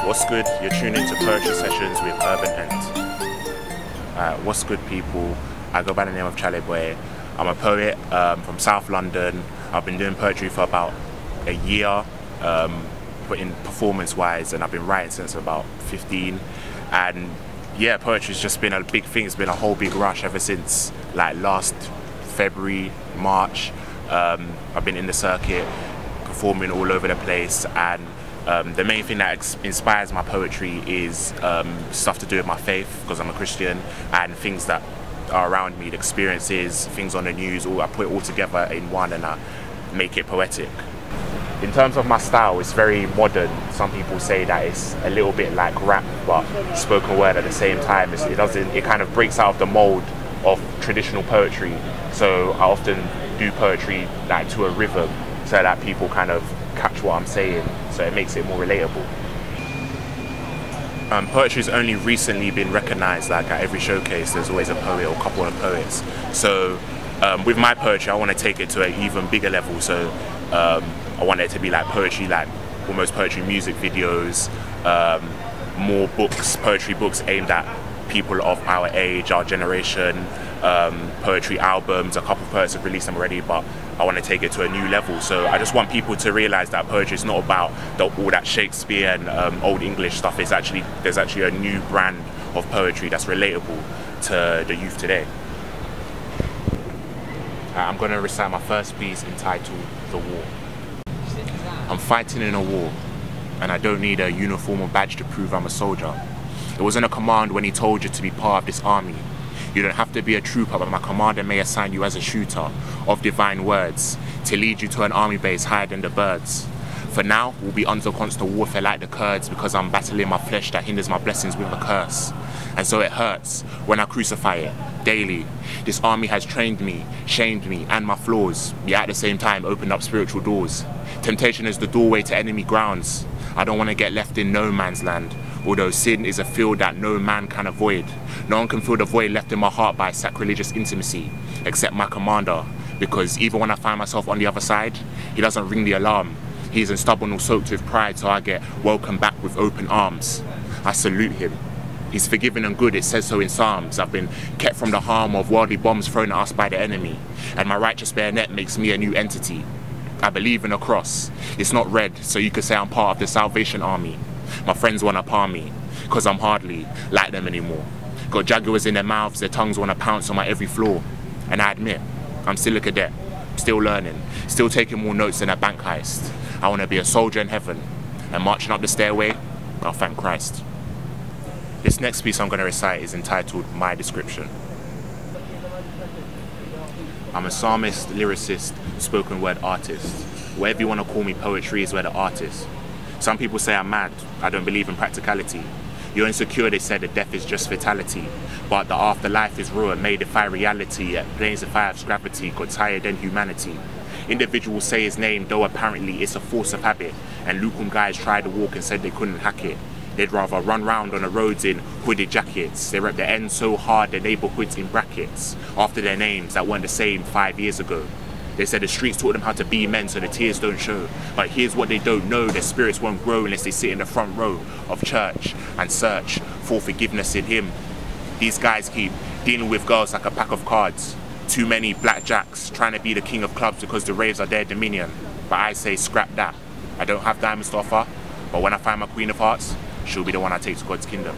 What's good? You're tuning into Poetry Sessions with Urban Ent. What's good, people? I go by the name of Chaleboy. I'm a poet from South London. I've been doing poetry for about a year, putting performance-wise, and I've been writing since about 15. And yeah, poetry's just been a big thing. It's been a whole big rush ever since like last February, March. I've been in the circuit, performing all over the place, and the main thing that inspires my poetry is stuff to do with my faith, because I'm a Christian, and things that are around me, the experiences, things on the news. I put it all together in one and I make it poetic. In terms of my style, it's very modern. Some people say that it's a little bit like rap but spoken word at the same time. It kind of breaks out of the mold of traditional poetry. So I often do poetry like to a rhythm so that people kind of catch what I'm saying, so it makes it more relatable. Poetry's only recently been recognised. Like at every showcase there's always a poet or a couple of poets. So with my poetry I want to take it to an even bigger level. So I want it to be like poetry, like almost poetry music videos, more books, poetry books aimed at people of our age, our generation, poetry albums. A couple of poets have released them already, but I want to take it to a new level. So I just want people to realise that poetry is not about all that Shakespeare and Old English stuff. There's actually a new brand of poetry that's relatable to the youth today. I'm going to recite my first piece entitled The War. I'm fighting in a war, and I don't need a uniform or badge to prove I'm a soldier. It wasn't a command when he told you to be part of this army. You don't have to be a trooper, but my commander may assign you as a shooter of divine words to lead you to an army base higher than the birds. For now, we'll be under constant warfare like the Kurds, because I'm battling my flesh that hinders my blessings with a curse. And so it hurts when I crucify it daily. This army has trained me, shamed me, and my flaws, yet at the same time opened up spiritual doors. Temptation is the doorway to enemy grounds. I don't want to get left in no man's land, although sin is a field that no man can avoid. No one can fill the void left in my heart by sacrilegious intimacy, except my commander, because even when I find myself on the other side, he doesn't ring the alarm. He's unstubborn or soaked with pride, so I get welcomed back with open arms. I salute him. He's forgiving and good, it says so in Psalms. I've been kept from the harm of worldly bombs thrown at us by the enemy, and my righteous bayonet makes me a new entity. I believe in a cross. It's not red, so you could say I'm part of the Salvation Army. My friends want to palm me, cause I'm hardly like them anymore. Got jaguars in their mouths, their tongues want to pounce on my every flaw. And I admit, I'm still a cadet, still learning, still taking more notes than a bank heist. I want to be a soldier in heaven, and marching up the stairway, I'll thank Christ. This next piece I'm going to recite is entitled My Description. I'm a psalmist, lyricist, spoken word artist. Whatever you want to call me, poetry is where the artist. Some people say I'm mad, I don't believe in practicality. You're insecure, they said that death is just fatality. But the afterlife is real and may defy reality, yet planes of fire of gravity, got higher than humanity. Individuals say his name, though apparently it's a force of habit. And lukewarm guys tried to walk and said they couldn't hack it. They'd rather run round on the roads in hooded jackets. They rep their ends so hard their neighbourhoods in brackets after their names that weren't the same 5 years ago. They said the streets taught them how to be men so the tears don't show. But here's what they don't know, their spirits won't grow unless they sit in the front row of church and search for forgiveness in him. These guys keep dealing with girls like a pack of cards. Too many blackjacks trying to be the king of clubs because the raves are their dominion. But I say scrap that. I don't have diamonds to offer, but when I find my queen of hearts, she'll be the one I take to God's kingdom.